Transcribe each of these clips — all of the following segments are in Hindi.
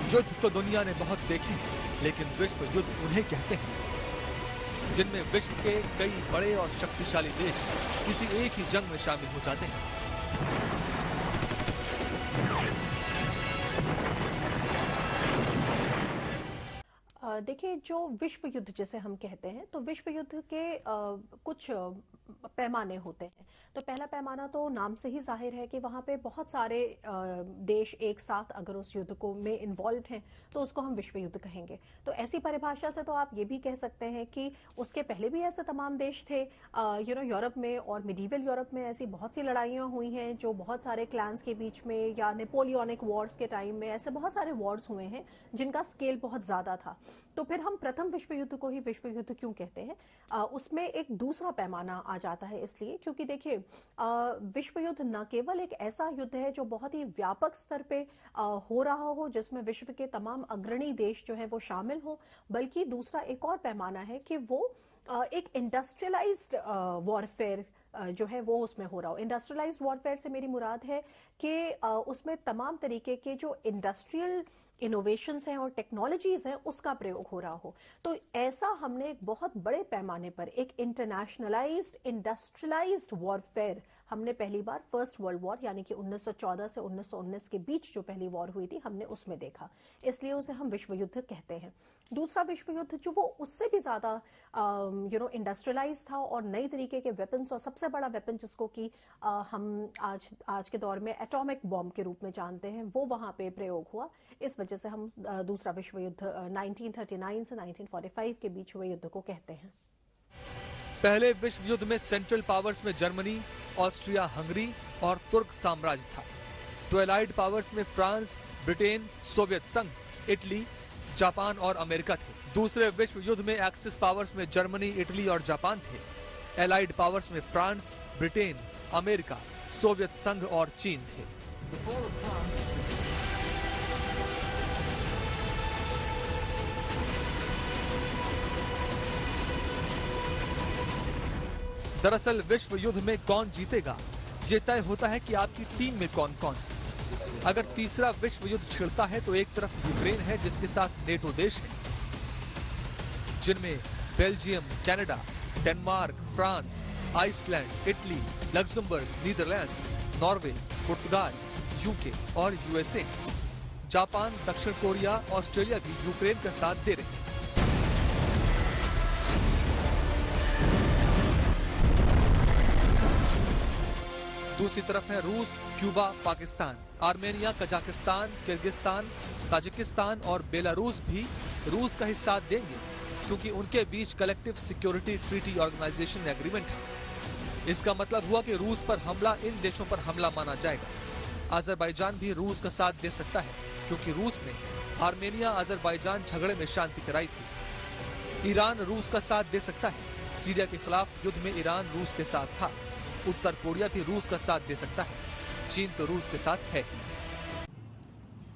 युद्ध तो दुनिया ने बहुत देखे हैं, लेकिन विश्व युद्ध उन्हें कहते हैं जिनमें विश्व के कई बड़े और शक्तिशाली देश किसी एक ही जंग में शामिल हो जाते हैं। देखिए, जो विश्व युद्ध जिसे हम कहते हैं, तो विश्व युद्ध के कुछ पैमाने होते हैं। तो पहला पैमाना तो नाम से ही जाहिर है कि वहां पे बहुत सारे देश एक साथ अगर उस युद्ध को में इन्वॉल्व हैं तो उसको हम विश्व युद्ध कहेंगे। तो ऐसी परिभाषा से तो आप ये भी कह सकते हैं कि उसके पहले भी ऐसे तमाम देश थे, यूरोप में और मिडीवल यूरोप में ऐसी बहुत सी लड़ाइयां हुई हैं जो बहुत सारे क्लैंस के बीच में, या नेपोलियनिक वॉर्स के टाइम में ऐसे बहुत सारे वॉर्स हुए हैं जिनका स्केल बहुत ज्यादा था। तो फिर हम प्रथम विश्व युद्ध को ही विश्व युद्ध क्यों कहते हैं? उसमें एक दूसरा पैमाना आ जाता है, इसलिए क्योंकि देखिए, विश्व युद्ध न केवल एक ऐसा युद्ध है जो बहुत ही व्यापक स्तर पे हो रहा हो, जिसमें विश्व के तमाम अग्रणी देश जो है वो शामिल हो, बल्कि दूसरा एक और पैमाना है कि वो एक इंडस्ट्रियलाइज्ड वॉरफेयर जो है वो उसमें हो रहा हो। इंडस्ट्रियलाइज्ड वॉरफेयर से मेरी मुराद है कि उसमें तमाम तरीके के जो इंडस्ट्रियल इनोवेशंस हैं और टेक्नोलॉजीज हैं उसका प्रयोग हो रहा हो। तो ऐसा हमने एक बहुत बड़े पैमाने पर एक इंटरनेशनलाइज्ड इंडस्ट्रियलाइज्ड वॉरफेयर हमने पहली बार फर्स्ट वर्ल्ड वॉर यानी कि 1914 से 1919 के बीच जो पहली वॉर हुई थी हमने उसमें देखा, इसलिए उसे हम विश्व युद्ध कहते हैं। दूसरा विश्व युद्ध जो वो उससे भी ज्यादा इंडस्ट्रियलाइज था और नई तरीके के वेपन्स, और सबसे बड़ा वेपन जिसको कि हम आज के दौर में एटॉमिक बॉम्ब के रूप में जानते हैं, वो वहां पे प्रयोग हुआ। इस वजह से हम दूसरा विश्व युद्ध 1939 से 1945 के बीच हुए युद्ध को कहते हैं। पहले विश्व युद्ध में सेंट्रल पावर्स में जर्मनी, ऑस्ट्रिया हंगरी और तुर्क साम्राज्य था। तो एलाइड पावर्स में फ्रांस, ब्रिटेन, सोवियत संघ, इटली, जापान और अमेरिका थे। दूसरे विश्व युद्ध में एक्सिस पावर्स में जर्मनी, इटली और जापान थे। एलाइड पावर्स में फ्रांस, ब्रिटेन, अमेरिका, सोवियत संघ और चीन थे। दरअसल विश्व युद्ध में कौन जीतेगा ये तय होता है कि आपकी टीम में कौन कौन है। अगर तीसरा विश्व युद्ध छिड़ता है तो एक तरफ यूक्रेन है जिसके साथ नेटो देश है, जिनमें Belgium, Canada, Denmark, France, Iceland, Italy, Luxembourg, Netherlands, Norway, पुर्तगाल, यूके और यूएसए। जापान, दक्षिण कोरिया, ऑस्ट्रेलिया भी यूक्रेन का साथ दे रहे हैं। दूसरी तरफ है रूस, Cuba, Pakistan, Armenia, Kazakhstan, Kyrgyzstan, Tajikistan और बेलारूस भी रूस का ही साथ देंगे क्योंकि उनके बीच collective security treaty organisation agreement है। इसका मतलब हुआ कि रूस पर हमला इन देशों पर हमला माना जाएगा। अजरबैजान भी रूस का साथ दे सकता है क्योंकि रूस ने आर्मेनिया अजरबैजान झगड़े में शांति कराई थी। ईरान रूस का साथ दे सकता है। सीरिया के खिलाफ युद्ध में ईरान रूस के साथ था। उत्तर कोरिया भी रूस का साथ दे सकता है। चीन तो रूस के साथ है।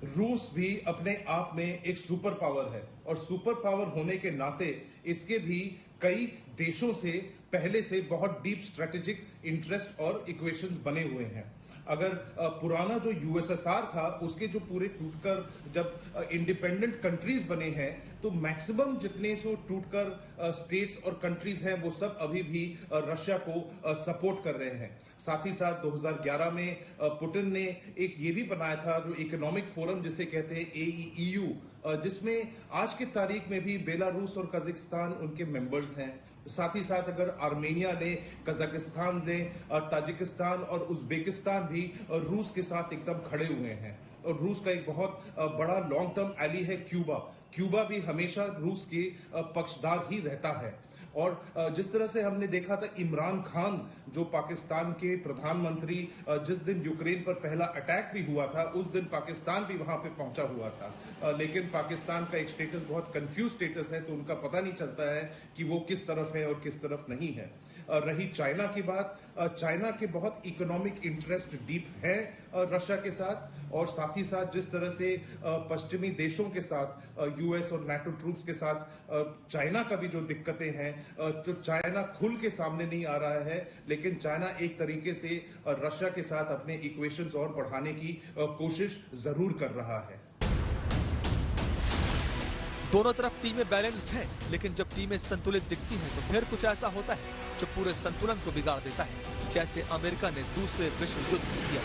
रूस भी अपने आप में एक सुपर पावर है और सुपर पावर होने के नाते इसके भी कई देशों से पहले से बहुत डीप स्ट्रेटेजिक इंटरेस्ट और इक्वेशंस बने हुए हैं। अगर पुराना जो यूएसएसआर था उसके जो पूरे टूटकर जब इंडिपेंडेंट कंट्रीज बने हैं तो मैक्सिमम जितने सो टूटकर स्टेट्स और कंट्रीज हैं वो सब अभी भी रशिया को सपोर्ट कर रहे हैं। साथ ही साथ 2011 में पुतिन ने एक ये भी बनाया था जो इकोनॉमिक फोरम जिसे कहते हैं AEU, जिसमें आज की तारीख में भी बेलारूस और कजाकिस्तान उनके मेंबर्स हैं। साथ ही साथ अगर आर्मेनिया ने, कजाकिस्तान ने, ताजिकिस्तान और उज्बेकिस्तान भी रूस के साथ एकदम खड़े हुए हैं। और रूस का एक बहुत बड़ा लॉन्ग टर्म एली है क्यूबा। क्यूबा भी हमेशा रूस के पक्षदार ही रहता है। और जिस तरह से हमने देखा था इमरान खान जो पाकिस्तान के प्रधानमंत्री, जिस दिन यूक्रेन पर पहला अटैक भी हुआ था उस दिन पाकिस्तान भी वहां पे पहुंचा हुआ था, लेकिन पाकिस्तान का एक स्टेटस बहुत कंफ्यूज स्टेटस है तो उनका पता नहीं चलता है कि वो किस तरफ है और किस तरफ नहीं है। रही चाइना की बात, चाइना के बहुत इकोनॉमिक इंटरेस्ट डीप है रशिया के साथ, और साथ ही साथ जिस तरह से पश्चिमी देशों के साथ यूएस और नाटो ट्रूप्स के साथ चाइना का भी जो दिक्कतें हैं, जो चाइना खुल के सामने नहीं आ रहा है, लेकिन चाइना एक तरीके से रशिया के साथ अपने इक्वेशंस और बढ़ाने की कोशिश जरूर कर रहा है। दोनों तरफ टीमें बैलेंस्ड हैं, लेकिन जब टीमें संतुलित दिखती हैं तो फिर कुछ ऐसा होता है जो पूरे संतुलन को बिगाड़ देता है, जैसे अमेरिका ने दूसरे विश्व युद्ध में किया।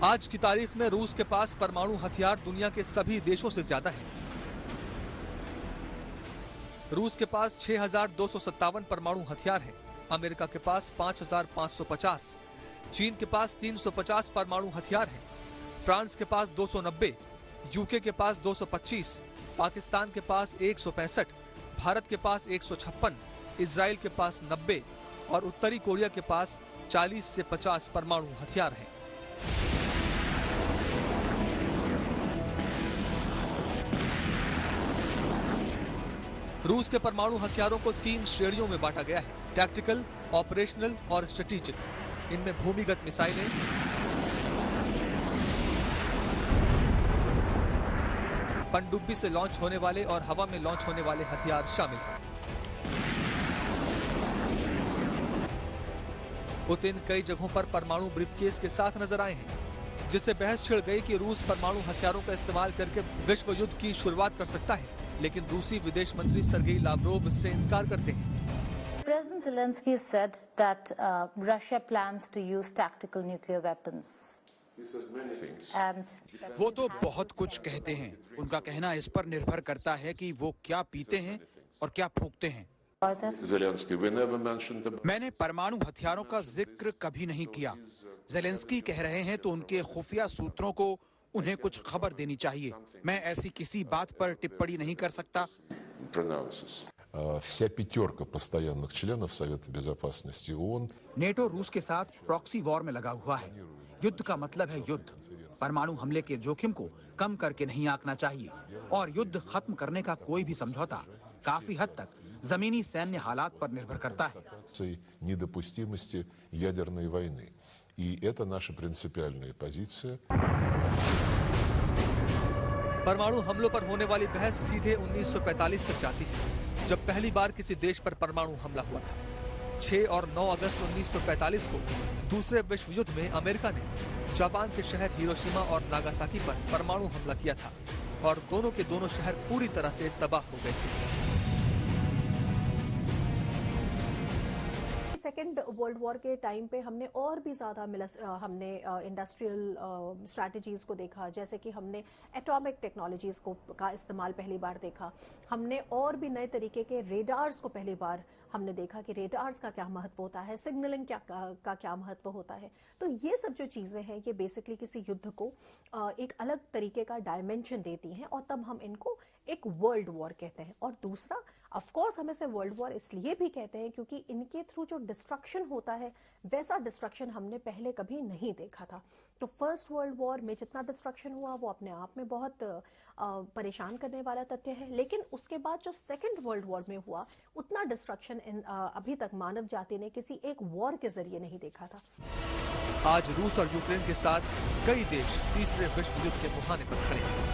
आज की तारीख में रूस के पास परमाणु हथियार दुनिया के सभी देशों से ज्यादा है। रूस के पास 6,257 परमाणु हथियार हैं, अमेरिका के पास 5,550, चीन के पास 350 परमाणु हथियार हैं, फ्रांस के पास 290, यूके के पास 225, पाकिस्तान के पास 165, भारत के पास 156, इजराइल के पास 90 और उत्तरी कोरिया के पास 40 से 50 परमाणु हथियार हैं। रूस के परमाणु हथियारों को 3 श्रेणियों में बांटा गया है: टैक्टिकल, ऑपरेशनल और स्ट्रेटेजिक। इनमें भूमिगत मिसाइलें, पनडुब्बी से लॉन्च होने वाले और हवा में लॉन्च होने वाले हथियार शामिल हैं। पुतिन कई जगहों पर परमाणु ब्रीफकेस के साथ नजर आए हैं, जिससे बहस छिड़ गई कि रूस परमाणु हथियारों का इस्तेमाल करके विश्व युद्ध की शुरुआत कर सकता है, लेकिन रूसी विदेश मंत्री सर्गेई लावरोव इससे इनकार करते हैं। President Zelensky said that Russia plans to use tactical nuclear weapons. And वो तो बहुत कुछ कहते हैं। उनका कहना इस पर निर्भर करता है कि वो क्या पीते हैं और क्या फूंकते हैं। मैंने परमाणु हथियारों का जिक्र कभी नहीं किया। ज़ेलेंस्की कह रहे हैं तो उनके खुफिया सूत्रों को उन्हें कुछ खबर देनी चाहिए। मैं ऐसी किसी बात पर टिप्पणी नहीं कर सकता। Вся пятерка постоянных членов Совета Безопасности ООН. नेटो रूस के साथ प्रॉक्सी वॉर में लगा हुआ है। युद्ध का मतलब है युद्ध। परमाणु हमले के जोखिम को कम करके नहीं आंकना चाहिए और युद्ध खत्म करने का कोई भी समझौता काफी हद तक जमीनी सैन्य हालात पर निर्भर करता है। Недопустимости ядерной войны. И это наша принципиальная позиция. परमाणु हमलों पर होने वाली बहस सीधे 1945 तक जाती है, जब पहली बार किसी देश पर परमाणु हमला हुआ था। 6 और 9 अगस्त 1945 को दूसरे विश्व युद्ध में अमेरिका ने जापान के शहर हिरोशिमा और नागासाकी पर परमाणु हमला किया था और दोनों के दोनों शहर पूरी तरह से तबाह हो गए थे। सेकेंड वर्ल्ड वॉर के टाइम पे हमने और भी ज्यादा हमने इंडस्ट्रियल स्ट्रैटेजीज को देखा, जैसे कि हमने एटॉमिक टेक्नोलॉजीज का इस्तेमाल पहली बार देखा। हमने और भी नए तरीके के रेडार्स को पहली बार हमने देखा कि रेडार्स का क्या महत्व होता है, सिग्नलिंग का क्या महत्व होता है। तो ये सब जो चीजें हैं ये बेसिकली किसी युद्ध को एक अलग तरीके का डायमेंशन देती हैं और तब हम इनको एक वर्ल्ड वॉर कहते हैं। और दूसरा ऑफ कोर्स हम इसे वर्ल्ड वॉर इसलिए भी कहते हैं क्योंकि इनके थ्रू जो डिस्ट्रक्शन होता है वैसा डिस्ट्रक्शन हमने पहले कभी नहीं देखा था। तो फर्स्ट वर्ल्ड वॉर में जितना डिस्ट्रक्शन हुआ वो अपने आप में बहुत परेशान करने वाला तथ्य है, लेकिन उसके बाद जो सेकेंड वर्ल्ड वॉर में हुआ उतना डिस्ट्रक्शन अभी तक मानव जाति ने किसी एक वॉर के जरिए नहीं देखा था। आज रूस और यूक्रेन के साथ कई देश तीसरे विश्व युद्ध के मुहाने पर खड़े हैं।